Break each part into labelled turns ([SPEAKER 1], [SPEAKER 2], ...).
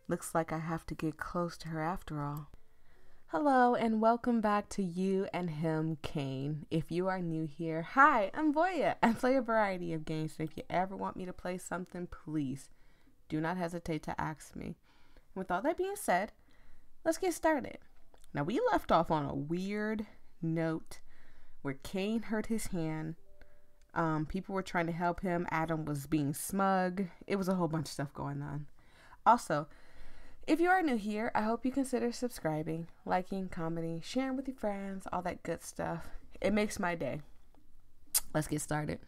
[SPEAKER 1] Looks like I have to get close to her after all. Hello and welcome back to You and Him, Cain. If you are new here, hi, I'm Voyia. I play a variety of games, so if you ever want me to play something, please do not hesitate to ask me. With all that being said, let's get started. Now, we left off on a weird note where Cain hurt his hand. People were trying to help him. Adam was being smug. It was a whole bunch of stuff going on. Also, if you are new here, I hope you consider subscribing, liking, commenting, sharing with your friends, all that good stuff. It makes my day. Let's get started.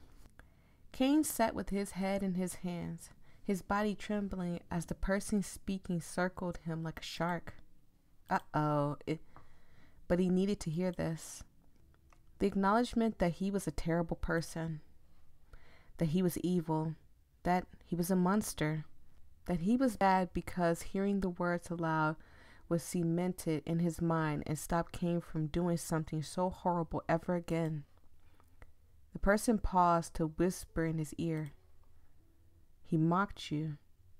[SPEAKER 1] Cain sat with his head in his hands, his body trembling as the person speaking circled him like a shark. But he needed to hear this. The acknowledgement that he was a terrible person, that he was evil, that he was a monster, that he was bad because hearing the words aloud was cemented in his mind and stopped Cain from doing something so horrible ever again. The person paused to whisper in his ear. He mocked you,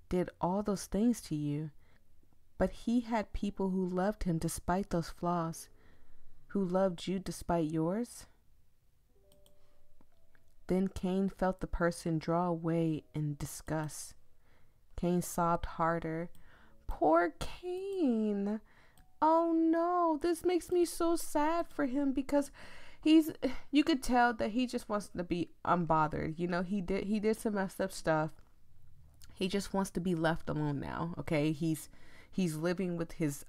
[SPEAKER 1] did all those things to you, but he had people who loved him despite those flaws, who loved you despite yours. Then Cain felt the person draw away in disgust. Cain sobbed harder. Poor Cain. Oh no, this makes me so sad for him because you could tell that he just wants to be unbothered. You know, he did some messed up stuff. He just wants to be left alone now. Okay. He's living with his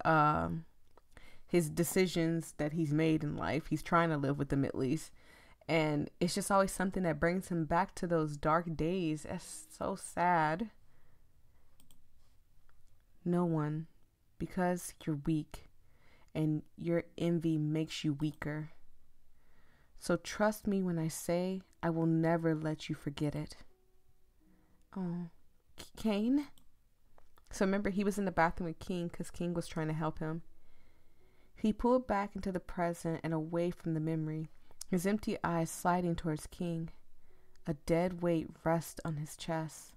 [SPEAKER 1] decisions that he's made in life. He's trying to live with them at least. And it's just always something that brings him back to those dark days. That's so sad. No one, because you're weak and your envy makes you weaker. So trust me when I say I will never let you forget it. Oh, Cain? So remember, he was in the bathroom with King because King was trying to help him. He pulled back into the present and away from the memory, his empty eyes sliding towards King. A dead weight rests on his chest.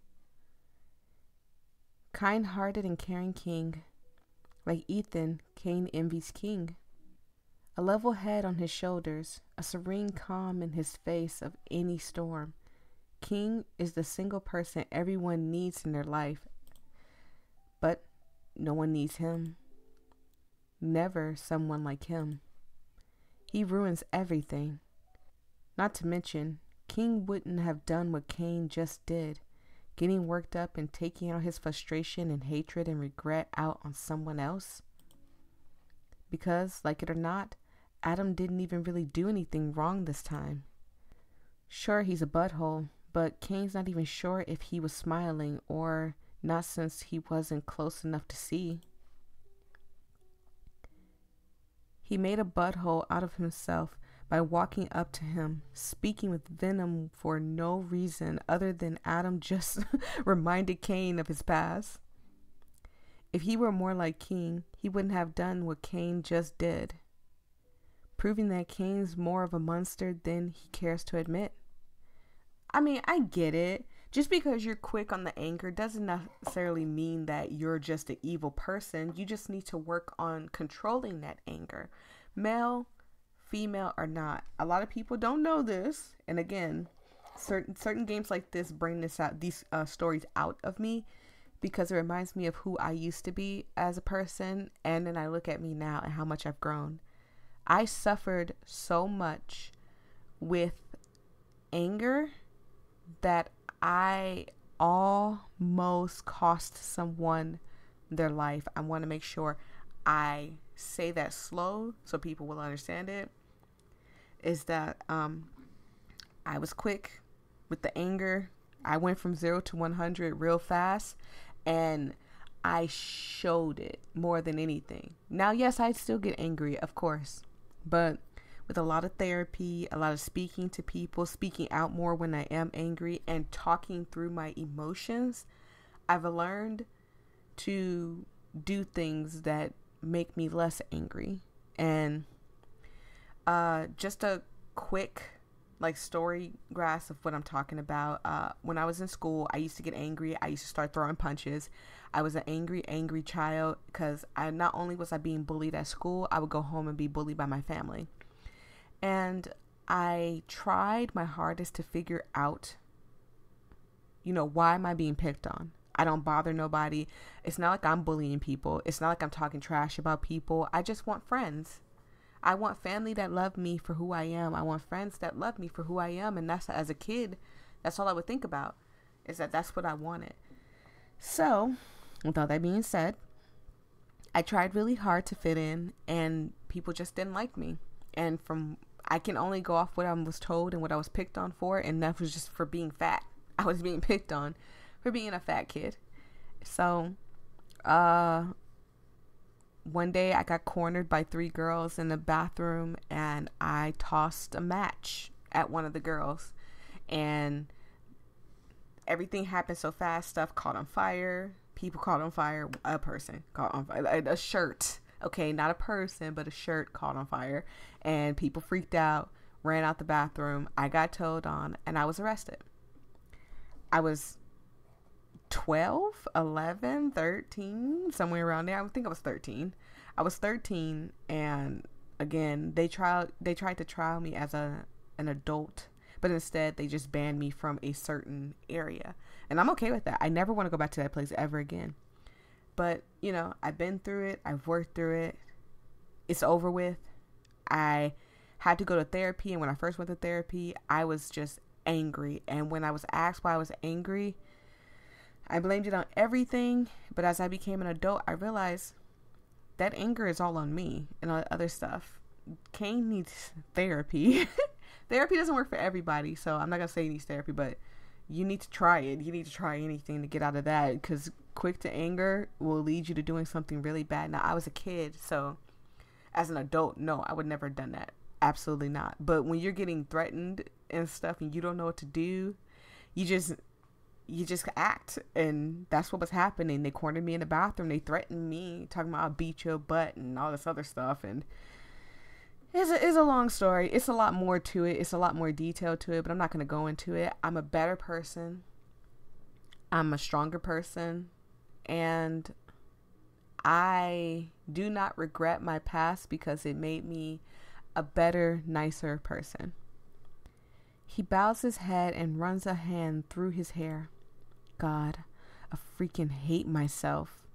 [SPEAKER 1] Kind-hearted and caring King. Like Ethan, Cain envies King. A level head on his shoulders, a serene calm in his face of any storm. King is the single person everyone needs in their life, but no one needs him. Never someone like him. He ruins everything. Not to mention, King wouldn't have done what Cain just did. Getting worked up and taking out his frustration and hatred and regret out on someone else. Because, like it or not, Adam didn't even really do anything wrong this time. Sure, he's a butthole, but Cain's not even sure if he was smiling or not since he wasn't close enough to see. He made a butthole out of himself by walking up to him, speaking with venom for no reason other than Adam just reminded Cain of his past. If he were more like King, he wouldn't have done what Cain just did, proving that Cain's more of a monster than he cares to admit. I mean, I get it. Just because you're quick on the anger doesn't necessarily mean that you're just an evil person. You just need to work on controlling that anger. Male, female or not. A lot of people don't know this. And again, certain games like this bring these stories out of me because it reminds me of who I used to be as a person. And then I look at me now and how much I've grown. I suffered so much with anger that I almost cost someone their life. I want to make sure I say that slow so people will understand it. Is that I was quick with the anger. I went from 0 to 100 real fast, and I showed it more than anything. Now, yes, I still get angry, of course, but with a lot of therapy, a lot of speaking to people, speaking out more when I am angry, and talking through my emotions, I've learned to do things that make me less angry. And just a quick like story grasp of what I'm talking about. When I was in school, I used to get angry. I used to start throwing punches. I was an angry child because I not only was I being bullied at school, I would go home and be bullied by my family. And I tried my hardest to figure out, why am I being picked on? I don't bother nobody. It's not like I'm bullying people. It's not like I'm talking trash about people. I just want friends. I want family that love me for who I am. I want friends that love me for who I am. And that's, as a kid, that's all I would think about, is that that's what I wanted. So, with all that being said, I tried really hard to fit in, and people just didn't like me. And I can only go off what I was told and what I was picked on for, and that was just for being fat. I was being picked on for being a fat kid. So, one day I got cornered by 3 girls in the bathroom, and I tossed a match at one of the girls, and everything happened so fast. Stuff caught on fire. People caught on fire. A person caught on fire. A shirt. Okay, not a person, but a shirt caught on fire, and people freaked out, ran out the bathroom. I got towed on, and I was arrested. I was 12, 11, 13, somewhere around there. I think I was 13. I was 13, and again, they tried to trial me as an adult, but instead they just banned me from a certain area. And I'm okay with that. I never want to go back to that place ever again. But, I've been through it. I've worked through it. It's over with. I had to go to therapy, and when I first went to therapy, I was just angry. And when I was asked why I was angry, I blamed it on everything. But as I became an adult, I realized that anger is all on me and on other stuff. Cain needs therapy. Therapy doesn't work for everybody, so I'm not going to say he needs therapy, but you need to try it. You need to try anything to get out of that, because quick to anger will lead you to doing something really bad. Now, I was a kid, so as an adult, no, I would never have done that. Absolutely not. But when you're getting threatened and stuff and you don't know what to do, you just act. And that's what was happening. They cornered me in the bathroom. They threatened me, talking about I'll beat your butt and all this other stuff. And it's a long story. It's a lot more to it. It's a lot more detail to it, but I'm not going to go into it. I'm a better person. I'm a stronger person. And I do not regret my past because it made me a better, nicer person. He bows his head and runs a hand through his hair. God, I freaking hate myself.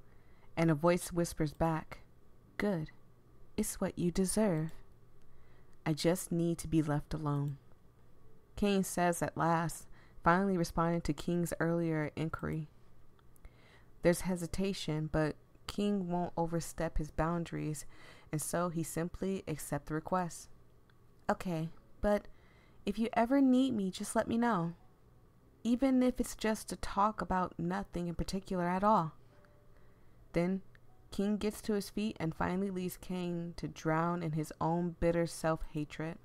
[SPEAKER 1] And a voice whispers back, good. It's what you deserve. I just need to be left alone. Cain says at last, finally responding to King's earlier inquiry. There's hesitation, but King won't overstep his boundaries, and so he simply accepts the request. Okay, but if you ever need me, just let me know. Even if it's just to talk about nothing in particular at all. Then King gets to his feet and finally leaves Cain to drown in his own bitter self-hatred.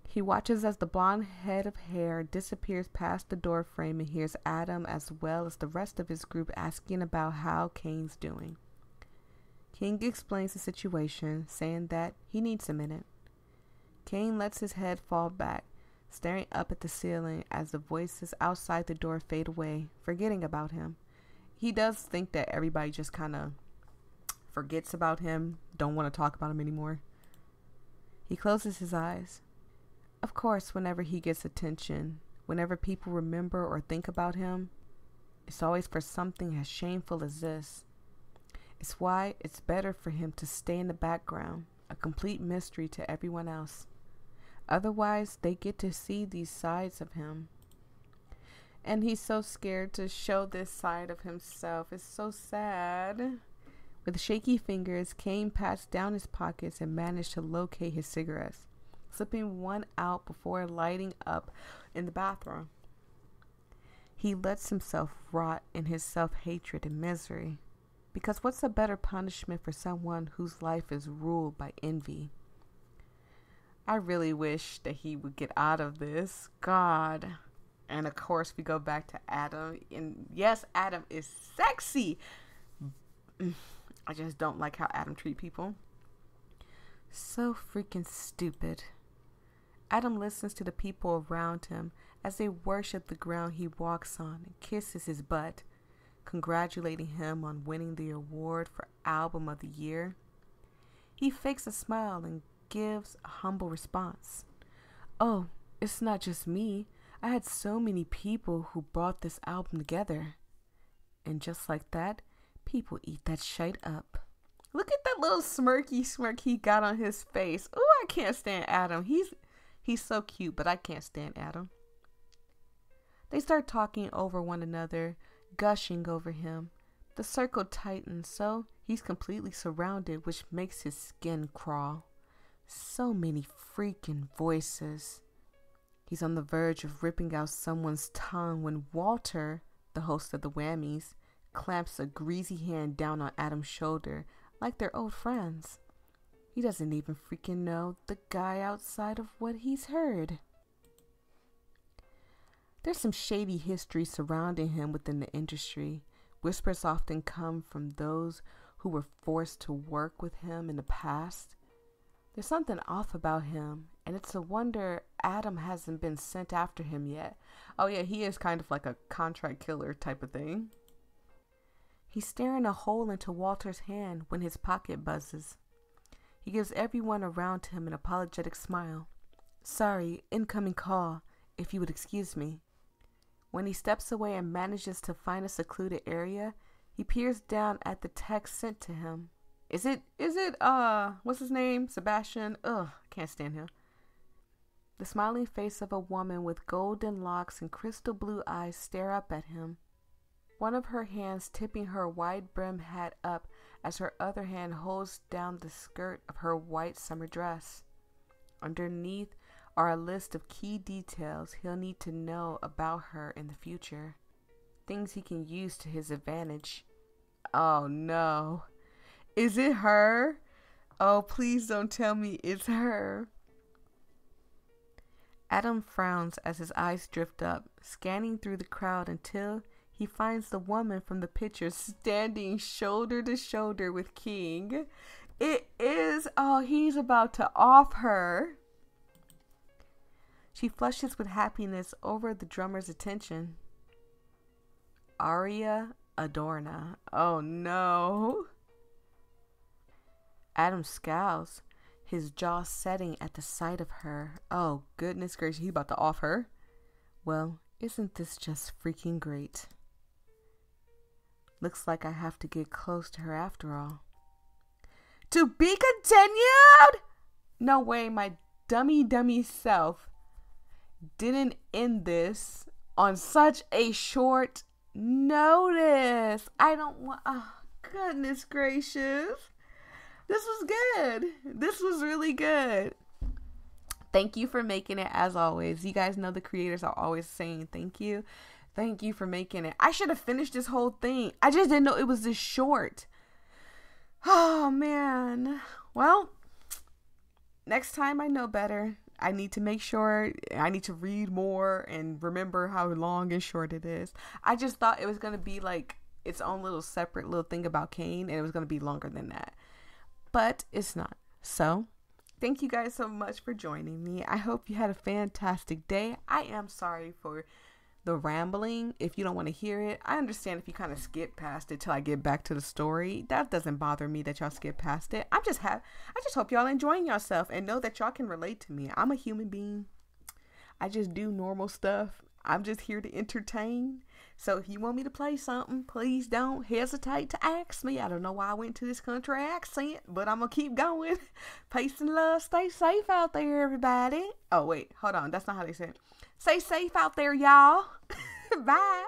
[SPEAKER 1] He watches as the blonde head of hair disappears past the door frame and hears Adam as well as the rest of his group asking about how Cain's doing. King explains the situation, saying that he needs a minute. Cain lets his head fall back, staring up at the ceiling as the voices outside the door fade away, forgetting about him. He does think that everybody just kind of forgets about him, don't want to talk about him anymore. He closes his eyes. Of course, whenever he gets attention, whenever people remember or think about him, it's always for something as shameful as this. It's why it's better for him to stay in the background, a complete mystery to everyone else. Otherwise, they get to see these sides of him. And he's so scared to show this side of himself. It's so sad. With shaky fingers, Cain pats down his pockets and managed to locate his cigarettes, slipping one out before lighting up in the bathroom. He lets himself rot in his self-hatred and misery. Because what's a better punishment for someone whose life is ruled by envy? I really wish that he would get out of this. God. And of course we go back to Adam. And yes, Adam is sexy. I just don't like how Adam treats people. So freaking stupid. Adam listens to the people around him as they worship the ground he walks on and kisses his butt, congratulating him on winning the award for Album of the Year. He fakes a smile and gives a humble response. "Oh, it's not just me. I had so many people who brought this album together." And just like that, people eat that shite up. Look at that little smirky smirk he got on his face. Oh, I can't stand Adam. He's so cute, but I can't stand Adam. They start talking over one another, gushing over him. The circle tightens, so he's completely surrounded, which makes his skin crawl. So many freaking voices. He's on the verge of ripping out someone's tongue when Walter, the host of the Whammies, clamps a greasy hand down on Adam's shoulder like they're old friends. He doesn't even freaking know the guy outside of what he's heard. There's some shady history surrounding him within the industry. Whispers often come from those who were forced to work with him in the past. There's something off about him, and it's a wonder Adam hasn't been sent after him yet. Oh yeah, he is kind of like a contract killer type of thing. He's staring a hole into Walter's hand when his pocket buzzes. He gives everyone around him an apologetic smile. "Sorry, incoming call, if you would excuse me." When he steps away and manages to find a secluded area, he peers down at the text sent to him. Is it, what's his name? Sebastian? Ugh, can't stand him. The smiling face of a woman with golden locks and crystal blue eyes stare up at him. One of her hands tipping her wide-brimmed hat up as her other hand holds down the skirt of her white summer dress. Underneath are a list of key details he'll need to know about her in the future. Things he can use to his advantage. Oh no. Is it her? Oh, please don't tell me it's her. Adam frowns as his eyes drift up, scanning through the crowd until he finds the woman from the picture standing shoulder to shoulder with King. It is, oh, he's about to off her. She flushes with happiness over the drummer's attention. Aria Adorna. Oh no. Adam scowls, his jaw setting at the sight of her. Oh goodness gracious, he's about to off her. Well, isn't this just freaking great? Looks like I have to get close to her after all. To be continued? No way my dummy self didn't end this on such a short notice. I don't want, oh goodness gracious. This was good. This was really good. Thank you for making it, as always. You guys know the creators are always saying thank you. Thank you for making it. I should have finished this whole thing. I just didn't know it was this short. Oh, man. Well, next time I know better. I need to make sure, I need to read more and remember how long and short it is. I just thought it was going to be like its own little separate little thing about Cain, and it was going to be longer than that. But it's not. So, thank you guys so much for joining me. I hope you had a fantastic day. I am sorry for the rambling. If you don't want to hear it, I understand if you kind of skip past it till I get back to the story. That doesn't bother me that y'all skip past it. I just hope y'all enjoying yourself and know that y'all can relate to me. I'm a human being. I just do normal stuff. I'm just here to entertain. So if you want me to play something, please don't hesitate to ask me. I don't know why I went to this country accent, but I'm going to keep going. Peace and love. Stay safe out there, everybody. Oh, wait. Hold on. That's not how they say it. Stay safe out there, y'all. Bye.